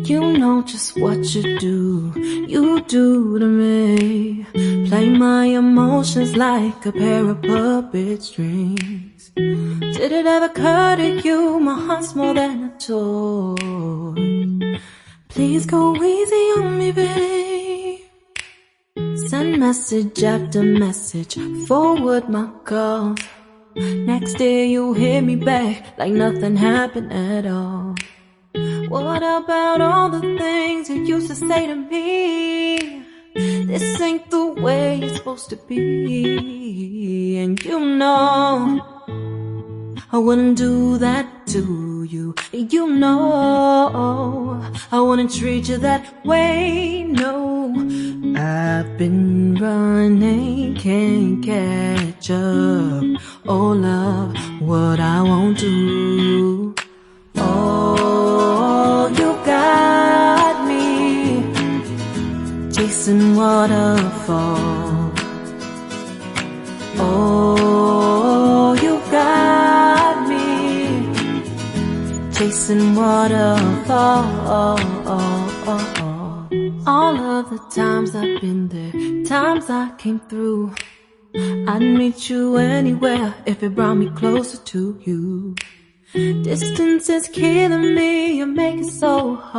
You know just what you do to me. Play my emotions like a pair of puppet strings. Did it ever occur to you my heart's more than a toy? Please go easy on me, babe. Send message after message, forward my calls. Next day you hit me back like nothing happened at all. What about all the things you used to say to me? This ain't the way it's supposed to be. And you know I wouldn't do that to you. You know I wouldn't treat you that way, no. I've been running, can't catch up. Oh love, what I won't do. Oh, you got me chasing waterfalls. Oh, you got me chasing waterfalls. All of the times I've been there, times I came through, I'd meet you anywhere if it brought me closer to you. Distance is killing me, you make it so hard.